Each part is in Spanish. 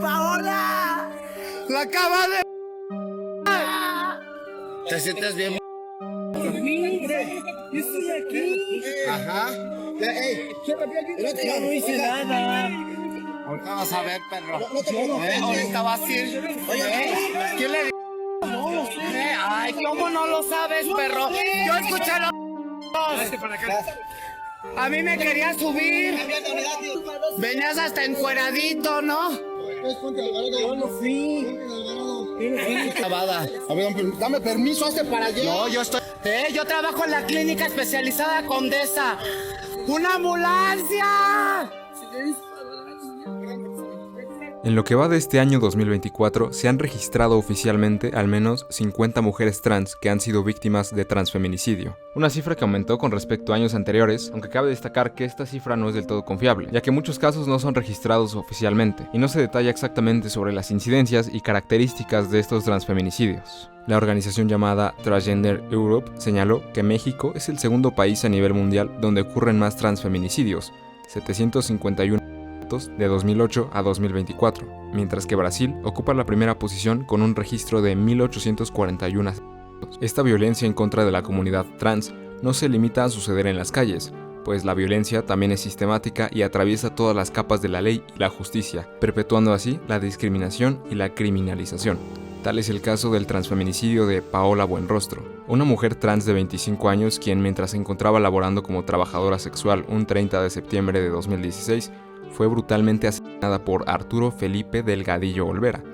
¡Paola! ¡La acaba de... ¿Te sientes bien? Yo estoy aquí. Ajá. Ey, Yo no hice nada. ahorita vas a ver, perro. No te preocupes. Ahorita vas a ir. ¿Quién le dijo? No lo sé. Ay, ¿cómo no lo sabes, perro? Yo escuché los... A mí me quería subir. Venías hasta encueradito, ¿no? Yo no fui. Lavada. A ver, dame permiso, hazte para allá. No, yo estoy... yo trabajo en la clínica especializada Condesa. ¡Una ambulancia! En lo que va de este año 2024, se han registrado oficialmente al menos 50 mujeres trans que han sido víctimas de transfeminicidio. Una cifra que aumentó con respecto a años anteriores, aunque cabe destacar que esta cifra no es del todo confiable, ya que muchos casos no son registrados oficialmente, y no se detalla exactamente sobre las incidencias y características de estos transfeminicidios. La organización llamada Transgender Europe señaló que México es el segundo país a nivel mundial donde ocurren más transfeminicidios, 751 de 2008 a 2024, mientras que Brasil ocupa la primera posición con un registro de 1841 asesinatos. Esta violencia en contra de la comunidad trans no se limita a suceder en las calles, pues la violencia también es sistemática y atraviesa todas las capas de la ley y la justicia, perpetuando así la discriminación y la criminalización. Tal es el caso del transfeminicidio de Paola Buenrostro, una mujer trans de 25 años quien, mientras se encontraba laborando como trabajadora sexual un 30 de septiembre de 2016, fue brutalmente asesinada por Arturo Felipe Delgadillo Olvera.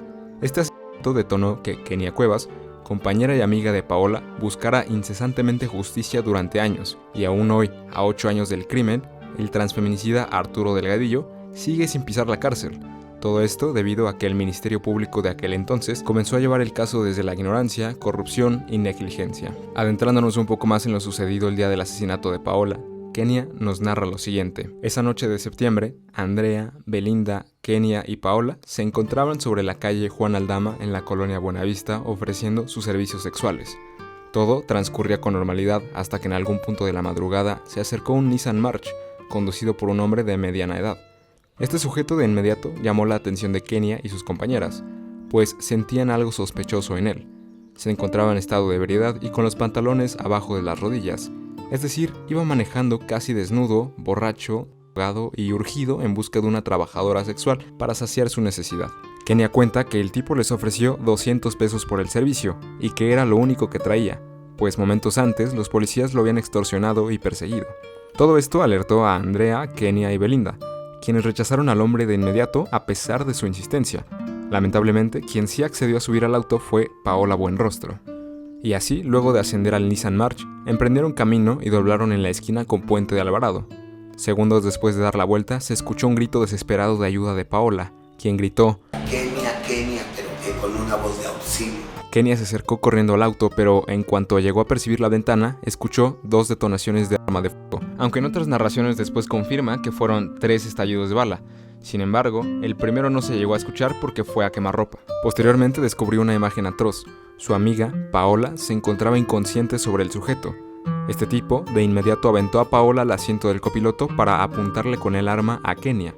Este asesinato detonó que Kenia Cuevas, compañera y amiga de Paola, buscara incesantemente justicia durante años, y aún hoy, a 8 años del crimen, el transfeminicida Arturo Delgadillo sigue sin pisar la cárcel. Todo esto debido a que el Ministerio Público de aquel entonces comenzó a llevar el caso desde la ignorancia, corrupción y negligencia. Adentrándonos un poco más en lo sucedido el día del asesinato de Paola, Kenia nos narra lo siguiente. Esa noche de septiembre, Andrea, Belinda, Kenia y Paola se encontraban sobre la calle Juan Aldama en la colonia Buenavista ofreciendo sus servicios sexuales. Todo transcurría con normalidad hasta que en algún punto de la madrugada se acercó un Nissan March, conducido por un hombre de mediana edad. Este sujeto de inmediato llamó la atención de Kenia y sus compañeras, pues sentían algo sospechoso en él. Se encontraba en estado de ebriedad y con los pantalones abajo de las rodillas. Es decir, iba manejando casi desnudo, borracho, drogado y urgido en busca de una trabajadora sexual para saciar su necesidad. Kenia cuenta que el tipo les ofreció 200 pesos por el servicio y que era lo único que traía, pues momentos antes los policías lo habían extorsionado y perseguido. Todo esto alertó a Andrea, Kenia y Belinda, quienes rechazaron al hombre de inmediato a pesar de su insistencia. Lamentablemente, quien sí accedió a subir al auto fue Paola Buenrostro. Y así, luego de ascender al Nissan March, emprendieron camino y doblaron en la esquina con Puente de Alvarado. Segundos después de dar la vuelta, se escuchó un grito desesperado de ayuda de Paola, quien gritó Kenia, pero que con una voz de auxilio. Kenia se acercó corriendo al auto, pero en cuanto llegó a percibir la ventana, escuchó 2 detonaciones de arma de fuego, aunque en otras narraciones después confirma que fueron 3 estallidos de bala. Sin embargo, el primero no se llegó a escuchar porque fue a quemarropa. Posteriormente descubrió una imagen atroz. Su amiga, Paola, se encontraba inconsciente sobre el sujeto. Este tipo de inmediato aventó a Paola al asiento del copiloto para apuntarle con el arma a Kenia.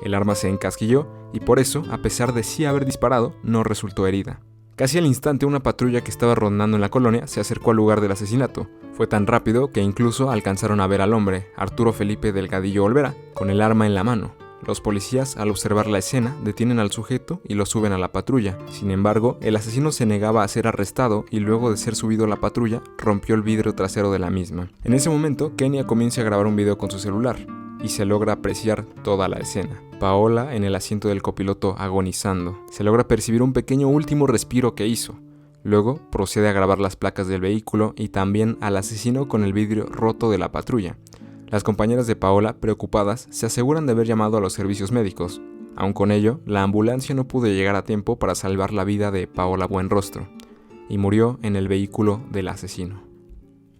El arma se encasquilló y por eso, a pesar de sí haber disparado, no resultó herida. Casi al instante, una patrulla que estaba rondando en la colonia se acercó al lugar del asesinato. Fue tan rápido que incluso alcanzaron a ver al hombre, Arturo Felipe Delgadillo Olvera, con el arma en la mano. Los policías, al observar la escena, detienen al sujeto y lo suben a la patrulla. Sin embargo, el asesino se negaba a ser arrestado y luego de ser subido a la patrulla, rompió el vidrio trasero de la misma. En ese momento, Kenia comienza a grabar un video con su celular y se logra apreciar toda la escena. Paola en el asiento del copiloto agonizando. Se logra percibir un pequeño último respiro que hizo. Luego procede a grabar las placas del vehículo y también al asesino con el vidrio roto de la patrulla. Las compañeras de Paola, preocupadas, se aseguran de haber llamado a los servicios médicos. Aun con ello, la ambulancia no pudo llegar a tiempo para salvar la vida de Paola Buenrostro, y murió en el vehículo del asesino.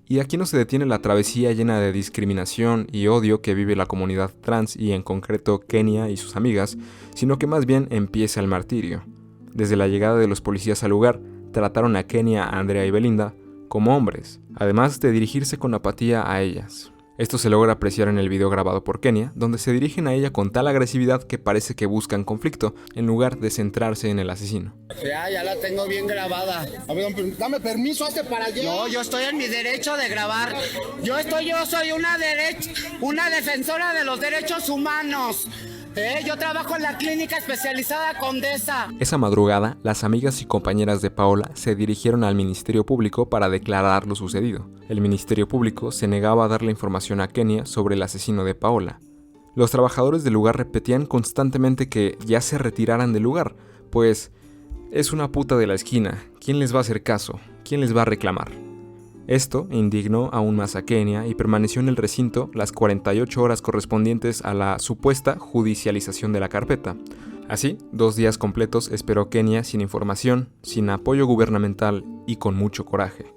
Y aquí no se detiene la travesía llena de discriminación y odio que vive la comunidad trans y en concreto Kenia y sus amigas, sino que más bien empieza el martirio. Desde la llegada de los policías al lugar, trataron a Kenia, Andrea y Belinda como hombres, además de dirigirse con apatía a ellas. Esto se logra apreciar en el video grabado por Kenia, donde se dirigen a ella con tal agresividad que parece que buscan conflicto, en lugar de centrarse en el asesino. Ya la tengo bien grabada. A ver, dame permiso, hazte para allá. No, yo estoy en mi derecho de grabar. Yo soy una defensora de los derechos humanos. Yo trabajo en la clínica especializada Condesa. Esa madrugada, las amigas y compañeras de Paola se dirigieron al Ministerio Público para declarar lo sucedido. El Ministerio Público se negaba a darle información a Kenia sobre el asesino de Paola. Los trabajadores del lugar repetían constantemente que ya se retiraran del lugar, pues es una puta de la esquina. ¿Quién les va a hacer caso? ¿Quién les va a reclamar? Esto indignó aún más a Kenia y permaneció en el recinto las 48 horas correspondientes a la supuesta judicialización de la carpeta. Así, 2 días completos esperó Kenia sin información, sin apoyo gubernamental y con mucho coraje.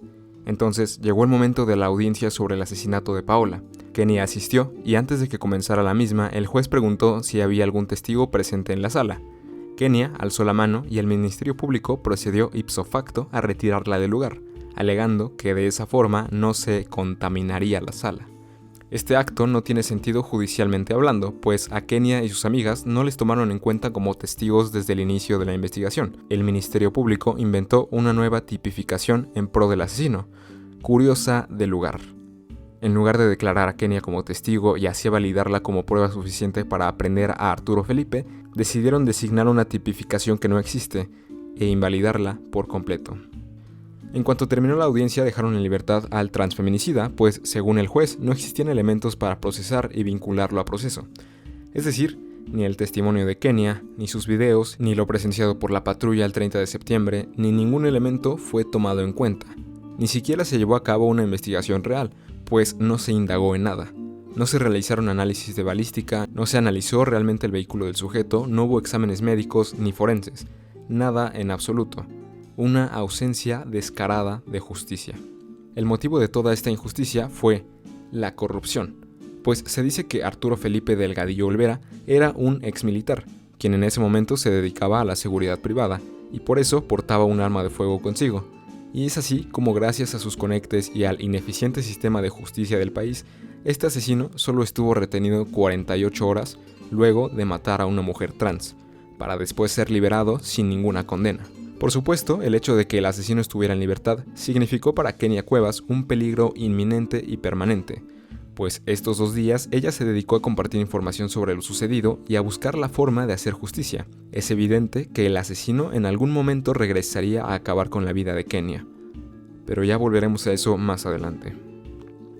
Entonces llegó el momento de la audiencia sobre el asesinato de Paola. Kenia asistió y antes de que comenzara la misma, el juez preguntó si había algún testigo presente en la sala. Kenia alzó la mano y el Ministerio Público procedió ipso facto a retirarla del lugar, alegando que de esa forma no se contaminaría la sala. Este acto no tiene sentido judicialmente hablando, pues a Kenia y sus amigas no les tomaron en cuenta como testigos desde el inicio de la investigación. El Ministerio Público inventó una nueva tipificación en pro del asesino, curiosa del lugar. En lugar de declarar a Kenia como testigo y así validarla como prueba suficiente para aprender a Arturo Felipe, decidieron designar una tipificación que no existe e invalidarla por completo. En cuanto terminó la audiencia, dejaron en libertad al transfeminicida, pues según el juez no existían elementos para procesar y vincularlo a proceso. Es decir, ni el testimonio de Kenia, ni sus videos, ni lo presenciado por la patrulla el 30 de septiembre, ni ningún elemento fue tomado en cuenta. Ni siquiera se llevó a cabo una investigación real, pues no se indagó en nada. No se realizaron análisis de balística, no se analizó realmente el vehículo del sujeto, no hubo exámenes médicos ni forenses. Nada en absoluto. Una ausencia descarada de justicia. El motivo de toda esta injusticia fue la corrupción, pues se dice que Arturo Felipe Delgadillo Olvera era un exmilitar, quien en ese momento se dedicaba a la seguridad privada y por eso portaba un arma de fuego consigo. Y es así como gracias a sus conectes y al ineficiente sistema de justicia del país, este asesino solo estuvo retenido 48 horas luego de matar a una mujer trans, para después ser liberado sin ninguna condena. Por supuesto, el hecho de que el asesino estuviera en libertad significó para Kenia Cuevas un peligro inminente y permanente, pues estos 2 días ella se dedicó a compartir información sobre lo sucedido y a buscar la forma de hacer justicia. Es evidente que el asesino en algún momento regresaría a acabar con la vida de Kenia, pero ya volveremos a eso más adelante.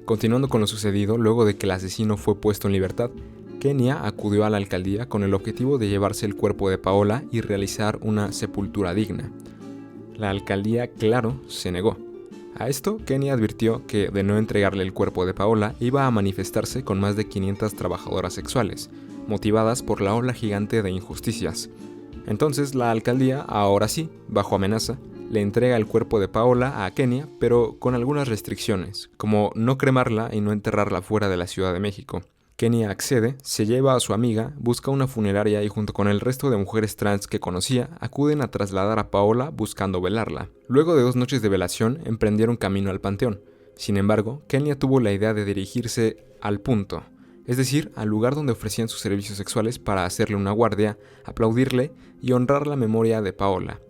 Continuando con lo sucedido, luego de que el asesino fue puesto en libertad, Kenia acudió a la alcaldía con el objetivo de llevarse el cuerpo de Paola y realizar una sepultura digna. La alcaldía, claro, se negó. A esto, Kenia advirtió que de no entregarle el cuerpo de Paola iba a manifestarse con más de 500 trabajadoras sexuales, motivadas por la ola gigante de injusticias. Entonces la alcaldía, ahora sí, bajo amenaza, le entrega el cuerpo de Paola a Kenia, pero con algunas restricciones, como no cremarla y no enterrarla fuera de la Ciudad de México. Kenia accede, se lleva a su amiga, busca una funeraria y junto con el resto de mujeres trans que conocía, acuden a trasladar a Paola buscando velarla. Luego de 2 noches de velación, emprendieron camino al panteón. Sin embargo, Kenia tuvo la idea de dirigirse al punto, es decir, al lugar donde ofrecían sus servicios sexuales para hacerle una guardia, aplaudirle y honrar la memoria de Paola,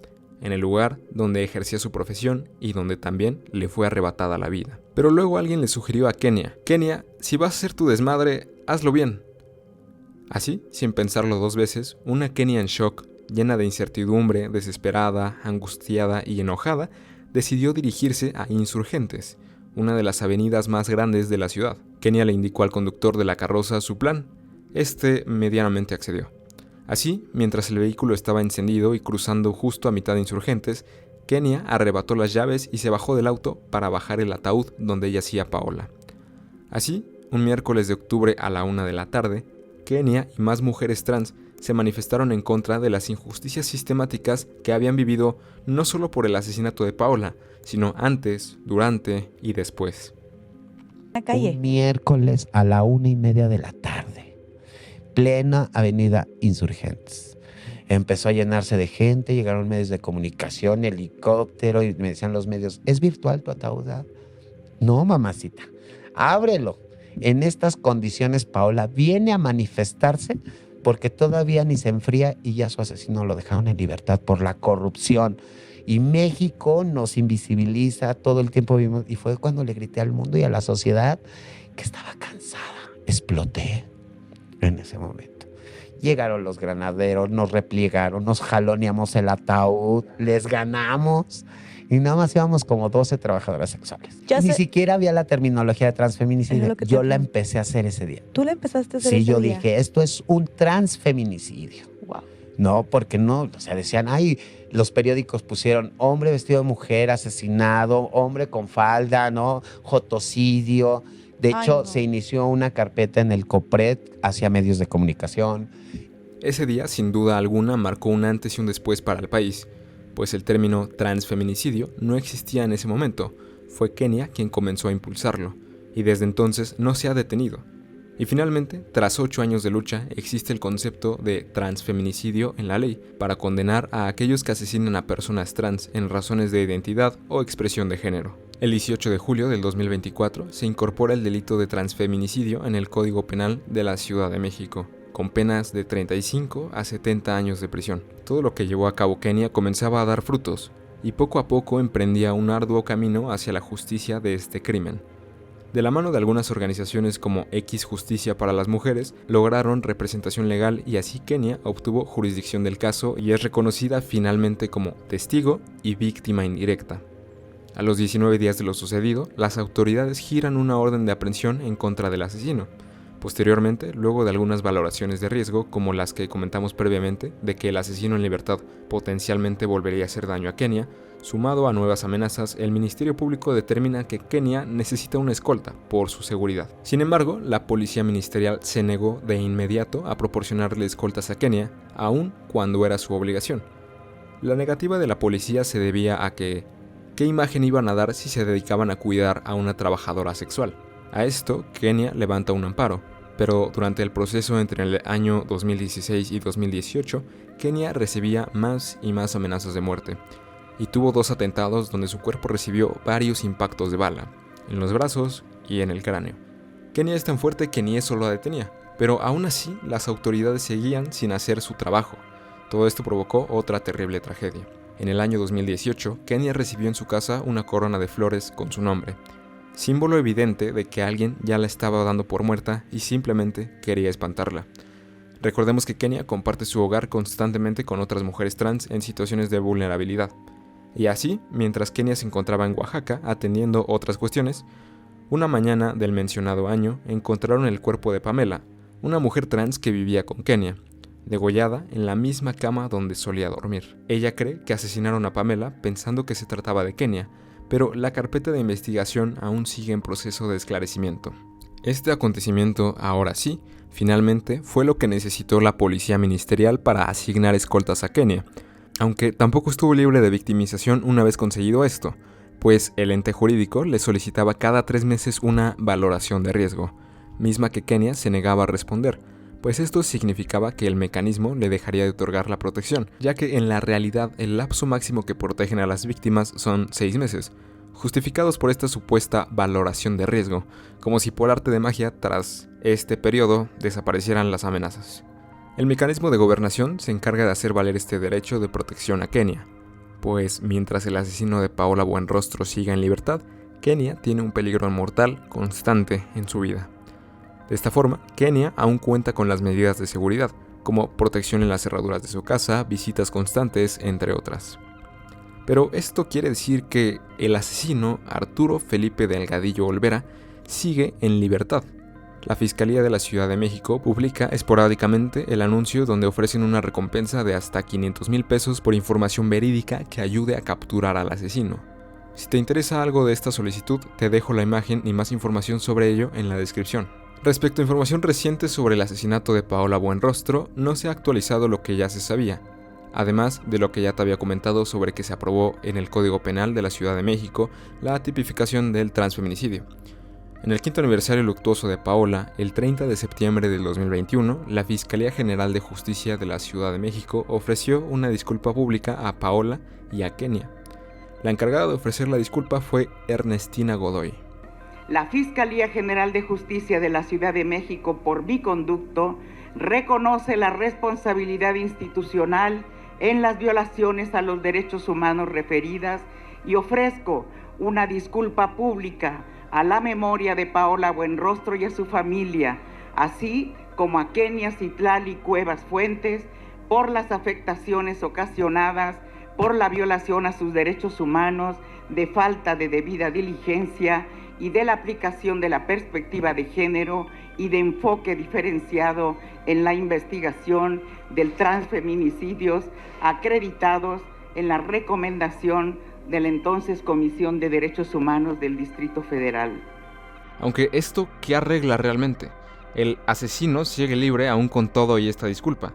en el lugar donde ejercía su profesión y donde también le fue arrebatada la vida. Pero luego alguien le sugirió a Kenia, si vas a hacer tu desmadre, hazlo bien. Así, sin pensarlo 2 veces, una Kenia en shock, llena de incertidumbre, desesperada, angustiada y enojada, decidió dirigirse a Insurgentes, una de las avenidas más grandes de la ciudad. Kenia le indicó al conductor de la carroza su plan. Este medianamente accedió. Así, mientras el vehículo estaba encendido y cruzando justo a mitad de Insurgentes, Kenia arrebató las llaves y se bajó del auto para bajar el ataúd donde yacía Paola. Así, un miércoles de octubre a la 1 de la tarde, Kenia y más mujeres trans se manifestaron en contra de las injusticias sistemáticas que habían vivido no solo por el asesinato de Paola, sino antes, durante y después. Un miércoles a la 1:30 de la tarde, plena avenida Insurgentes. Empezó a llenarse de gente, llegaron medios de comunicación, helicóptero, y me decían los medios, ¿es virtual tu ataúd? No, mamacita, ábrelo. En estas condiciones, Paola viene a manifestarse porque todavía ni se enfría y ya su asesino lo dejaron en libertad por la corrupción. Y México nos invisibiliza, todo el tiempo vimos, y fue cuando le grité al mundo y a la sociedad que estaba cansada. Exploté en ese momento. Llegaron los granaderos, nos repliegaron, nos jaloneamos el ataúd, les ganamos. Y nada más íbamos como 12 trabajadoras sexuales. Ni siquiera había la terminología de transfeminicidio. Yo la empecé a hacer ese día. ¿Tú la empezaste a hacer ese día? Sí, yo dije, esto es un transfeminicidio. Wow. No, porque no, o sea, decían, ay, los periódicos pusieron hombre vestido de mujer asesinado, hombre con falda, ¿no? Jotocidio. De hecho, se inició una carpeta en el COPRED hacia medios de comunicación. Ese día, sin duda alguna, marcó un antes y un después para el país, pues el término transfeminicidio no existía en ese momento. Fue Kenia quien comenzó a impulsarlo, y desde entonces no se ha detenido. Y finalmente, tras 8 años de lucha, existe el concepto de transfeminicidio en la ley para condenar a aquellos que asesinan a personas trans en razones de identidad o expresión de género. El 18 de julio del 2024 se incorpora el delito de transfeminicidio en el Código Penal de la Ciudad de México, con penas de 35 a 70 años de prisión. Todo lo que llevó a cabo Kenia comenzaba a dar frutos, y poco a poco emprendía un arduo camino hacia la justicia de este crimen. De la mano de algunas organizaciones como X Justicia para las Mujeres, lograron representación legal y así Kenia obtuvo jurisdicción del caso y es reconocida finalmente como testigo y víctima indirecta. A los 19 días de lo sucedido, las autoridades giran una orden de aprehensión en contra del asesino. Posteriormente, luego de algunas valoraciones de riesgo, como las que comentamos previamente, de que el asesino en libertad potencialmente volvería a hacer daño a Kenia, sumado a nuevas amenazas, el Ministerio Público determina que Kenia necesita una escolta por su seguridad. Sin embargo, la policía ministerial se negó de inmediato a proporcionarle escoltas a Kenia, aun cuando era su obligación. La negativa de la policía se debía a que, ¿qué imagen iban a dar si se dedicaban a cuidar a una trabajadora sexual? A esto, Kenia levanta un amparo, pero durante el proceso entre el año 2016 y 2018, Kenia recibía más y más amenazas de muerte, y tuvo 2 atentados donde su cuerpo recibió varios impactos de bala, en los brazos y en el cráneo. Kenia es tan fuerte que ni eso lo detenía, pero aún así las autoridades seguían sin hacer su trabajo. Todo esto provocó otra terrible tragedia. En el año 2018, Kenia recibió en su casa una corona de flores con su nombre, símbolo evidente de que alguien ya la estaba dando por muerta y simplemente quería espantarla. Recordemos que Kenia comparte su hogar constantemente con otras mujeres trans en situaciones de vulnerabilidad. Y así, mientras Kenia se encontraba en Oaxaca atendiendo otras cuestiones, una mañana del mencionado año encontraron el cuerpo de Pamela, una mujer trans que vivía con Kenia, degollada en la misma cama donde solía dormir. Ella cree que asesinaron a Pamela pensando que se trataba de Kenia, pero la carpeta de investigación aún sigue en proceso de esclarecimiento. Este acontecimiento, ahora sí, finalmente fue lo que necesitó la policía ministerial para asignar escoltas a Kenia, aunque tampoco estuvo libre de victimización una vez conseguido esto, pues el ente jurídico le solicitaba cada 3 meses una valoración de riesgo, misma que Kenia se negaba a responder, pues esto significaba que el mecanismo le dejaría de otorgar la protección, ya que en la realidad el lapso máximo que protegen a las víctimas son 6 meses, justificados por esta supuesta valoración de riesgo, como si por arte de magia tras este periodo desaparecieran las amenazas. El mecanismo de gobernación se encarga de hacer valer este derecho de protección a Kenia, pues mientras el asesino de Paola Buenrostro siga en libertad, Kenia tiene un peligro mortal constante en su vida. De esta forma, Kenia aún cuenta con las medidas de seguridad, como protección en las cerraduras de su casa, visitas constantes, entre otras. Pero esto quiere decir que el asesino, Arturo Felipe Delgadillo Olvera, sigue en libertad. La Fiscalía de la Ciudad de México publica esporádicamente el anuncio donde ofrecen una recompensa de hasta 500,000 pesos por información verídica que ayude a capturar al asesino. Si te interesa algo de esta solicitud, te dejo la imagen y más información sobre ello en la descripción. Respecto a información reciente sobre el asesinato de Paola Buenrostro, no se ha actualizado lo que ya se sabía, además de lo que ya te había comentado sobre que se aprobó en el Código Penal de la Ciudad de México la tipificación del transfeminicidio. En el 5º aniversario luctuoso de Paola, el 30 de septiembre del 2021, la Fiscalía General de Justicia de la Ciudad de México ofreció una disculpa pública a Paola y a Kenia. La encargada de ofrecer la disculpa fue Ernestina Godoy. la Fiscalía General de Justicia de la Ciudad de México, por mi conducto, reconoce la responsabilidad institucional en las violaciones a los derechos humanos referidas y ofrezco una disculpa pública a la memoria de Paola Buenrostro y a su familia, así como a Kenia Citlali Cuevas Fuentes, por las afectaciones ocasionadas por la violación a sus derechos humanos, de falta de debida diligencia y de la aplicación de la perspectiva de género y de enfoque diferenciado en la investigación del transfeminicidios acreditados en la recomendación de la entonces Comisión de Derechos Humanos del Distrito Federal. Aunque esto, ¿qué arregla realmente? El asesino sigue libre aún con todo y esta disculpa.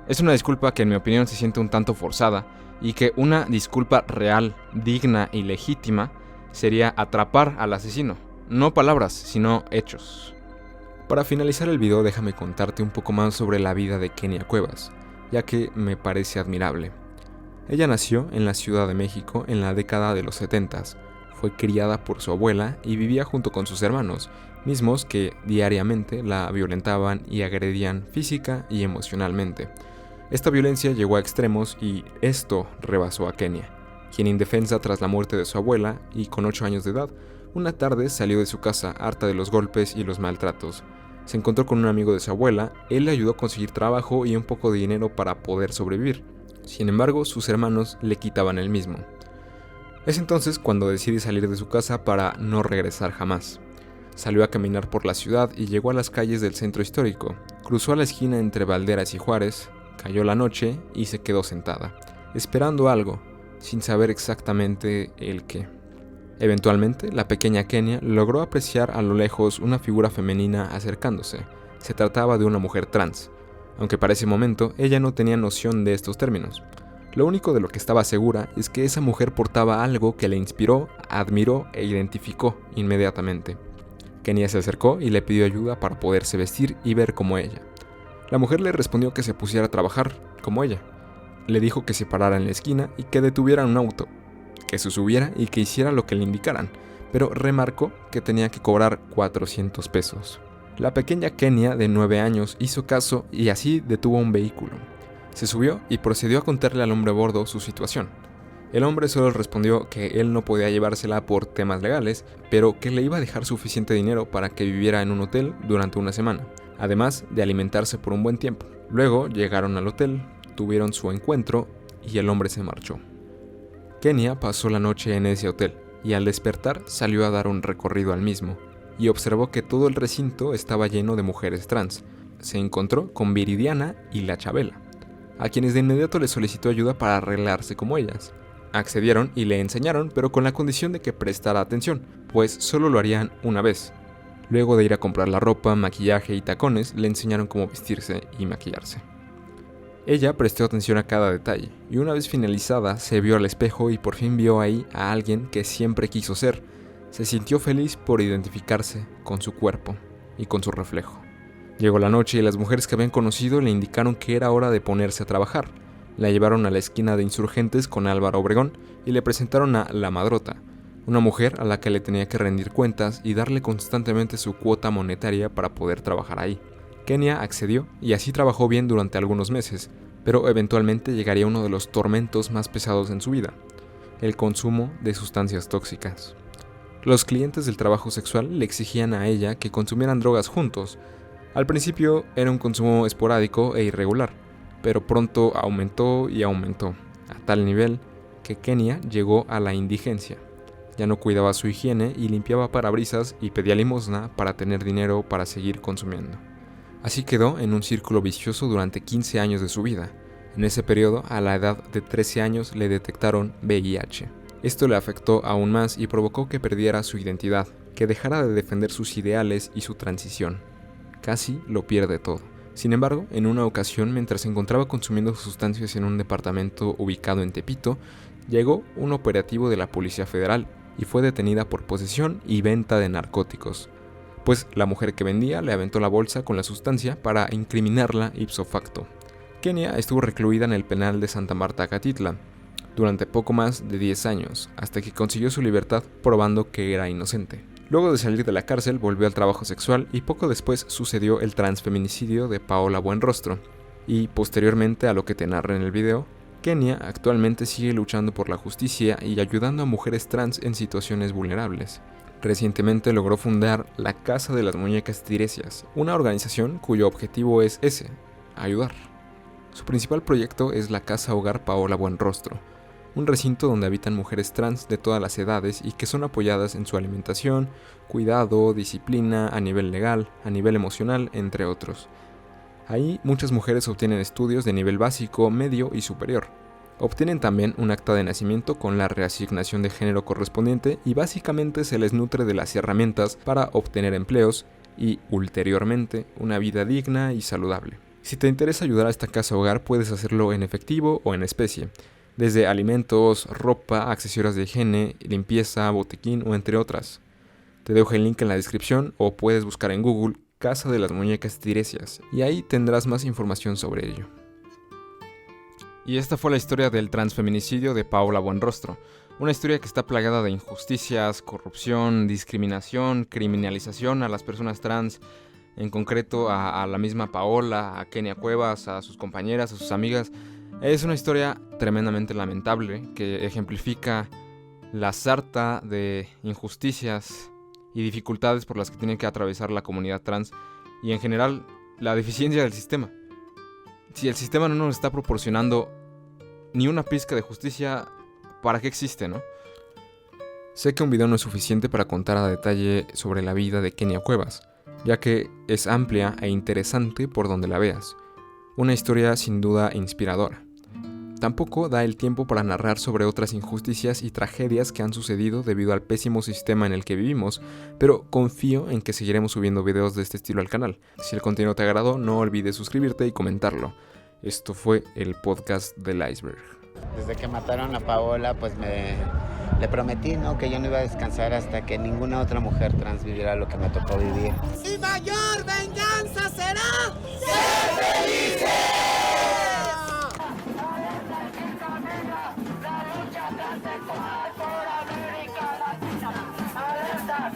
Es una disculpa que en mi opinión se siente un tanto forzada y que una disculpa real, digna y legítima sería atrapar al asesino. No palabras, sino hechos. Para finalizar el video, déjame contarte un poco más sobre la vida de Kenia Cuevas, ya que me parece admirable. Ella nació en la Ciudad de México en la década de los 70s. Fue criada por su abuela y vivía junto con sus hermanos, mismos que diariamente la violentaban y agredían física y emocionalmente. Esta violencia llegó a extremos y esto rebasó a Kenia, quien indefensa tras la muerte de su abuela y con 8 años de edad, una tarde salió de su casa harta de los golpes y los maltratos. Se encontró con un amigo de su abuela, él le ayudó a conseguir trabajo y un poco de dinero para poder sobrevivir. Sin embargo, sus hermanos le quitaban el mismo. Es entonces cuando decide salir de su casa para no regresar jamás. Salió a caminar por la ciudad y llegó a las calles del centro histórico. Cruzó a la esquina entre Valderas y Juárez, cayó la noche y se quedó sentada, esperando algo, sin saber exactamente el qué. Eventualmente, la pequeña Kenia logró apreciar a lo lejos una figura femenina acercándose. Se trataba de una mujer trans, aunque para ese momento ella no tenía noción de estos términos. Lo único de lo que estaba segura es que esa mujer portaba algo que le inspiró, admiró e identificó inmediatamente. Kenia se acercó y le pidió ayuda para poderse vestir y ver como ella. La mujer le respondió que se pusiera a trabajar como ella. Le dijo que se parara en la esquina y que detuvieran un auto, que se subiera y que hiciera lo que le indicaran, pero remarcó que tenía que cobrar 400 pesos. La pequeña Kenia, de 9 años, hizo caso y así detuvo un vehículo. Se subió y procedió a contarle al hombre a bordo su situación. El hombre solo respondió que él no podía llevársela por temas legales, pero que le iba a dejar suficiente dinero para que viviera en un hotel durante una semana, además de alimentarse por un buen tiempo. Luego llegaron al hotel, tuvieron su encuentro y el hombre se marchó. Kenia pasó la noche en ese hotel y al despertar salió a dar un recorrido al mismo y observó que todo el recinto estaba lleno de mujeres trans. Se encontró con Viridiana y la Chabela, a quienes de inmediato le solicitó ayuda para arreglarse como ellas. Accedieron y le enseñaron, pero con la condición de que prestara atención, pues solo lo harían una vez. Luego de ir a comprar la ropa, maquillaje y tacones, le enseñaron cómo vestirse y maquillarse. Ella prestó atención a cada detalle, y una vez finalizada se vio al espejo y por fin vio ahí a alguien que siempre quiso ser. Se sintió feliz por identificarse con su cuerpo y con su reflejo. Llegó la noche y las mujeres que habían conocido le indicaron que era hora de ponerse a trabajar. La llevaron a la esquina de Insurgentes con Álvaro Obregón y le presentaron a La Madrota, una mujer a la que le tenía que rendir cuentas y darle constantemente su cuota monetaria para poder trabajar ahí. Kenia accedió y así trabajó bien durante algunos meses, pero eventualmente llegaría uno de los tormentos más pesados en su vida: el consumo de sustancias tóxicas. Los clientes del trabajo sexual le exigían a ella que consumieran drogas juntos. Al principio era un consumo esporádico e irregular, pero pronto aumentó y aumentó, a tal nivel que Kenia llegó a la indigencia. Ya no cuidaba su higiene y limpiaba parabrisas y pedía limosna para tener dinero para seguir consumiendo. Así quedó en un círculo vicioso durante 15 años de su vida. En ese periodo, a la edad de 13 años, le detectaron VIH. Esto le afectó aún más y provocó que perdiera su identidad, que dejara de defender sus ideales y su transición. Casi lo pierde todo. Sin embargo, en una ocasión, mientras se encontraba consumiendo sustancias en un departamento ubicado en Tepito, llegó un operativo de la Policía Federal y fue detenida por posesión y venta de narcóticos, pues la mujer que vendía le aventó la bolsa con la sustancia para incriminarla ipso facto. Kenia estuvo recluida en el penal de Santa Marta, Acatitla. durante poco más de 10 años, hasta que consiguió su libertad probando que era inocente. Luego de salir de la cárcel volvió al trabajo sexual y poco después sucedió el transfeminicidio de Paola Buenrostro. Y posteriormente a lo que te narra en el video, Kenia actualmente sigue luchando por la justicia y ayudando a mujeres trans en situaciones vulnerables. Recientemente logró fundar la Casa de las Muñecas Tiresias, una organización cuyo objetivo es ese, ayudar. Su principal proyecto es la Casa Hogar Paola Buenrostro, un recinto donde habitan mujeres trans de todas las edades y que son apoyadas en su alimentación, cuidado, disciplina, a nivel legal, a nivel emocional, entre otros. Ahí muchas mujeres obtienen estudios de nivel básico, medio y superior. Obtienen también un acta de nacimiento con la reasignación de género correspondiente y básicamente se les nutre de las herramientas para obtener empleos y, ulteriormente, una vida digna y saludable. Si te interesa ayudar a esta casa hogar, puedes hacerlo en efectivo o en especie, desde alimentos, ropa, accesorios de higiene, limpieza, botiquín o entre otras. Te dejo el link en la descripción o puedes buscar en Google Casa de las Muñecas Tiresias y ahí tendrás más información sobre ello. Y esta fue la historia del transfeminicidio de Paola Buenrostro, una historia que está plagada de injusticias, corrupción, discriminación, criminalización a las personas trans, en concreto a la misma Paola, a Kenia Cuevas, a sus compañeras, a sus amigas. Es una historia tremendamente lamentable que ejemplifica la sarta de injusticias y dificultades por las que tiene que atravesar la comunidad trans y en general la deficiencia del sistema. Si el sistema no nos está proporcionando ni una pizca de justicia, ¿para qué existe, no? Sé que un video no es suficiente para contar a detalle sobre la vida de Kenia Cuevas, ya que es amplia e interesante por donde la veas. Una historia sin duda inspiradora. Tampoco da el tiempo para narrar sobre otras injusticias y tragedias que han sucedido debido al pésimo sistema en el que vivimos, pero confío en que seguiremos subiendo videos de este estilo al canal. Si el contenido te agradó, no olvides suscribirte y comentarlo. Esto fue el podcast del Iceberg. Desde que mataron a Paola, pues le prometí, ¿no?, que yo no iba a descansar hasta que ninguna otra mujer trans viviera lo que me tocó vivir. ¡Mi mayor venganza será ser felices! Alerta,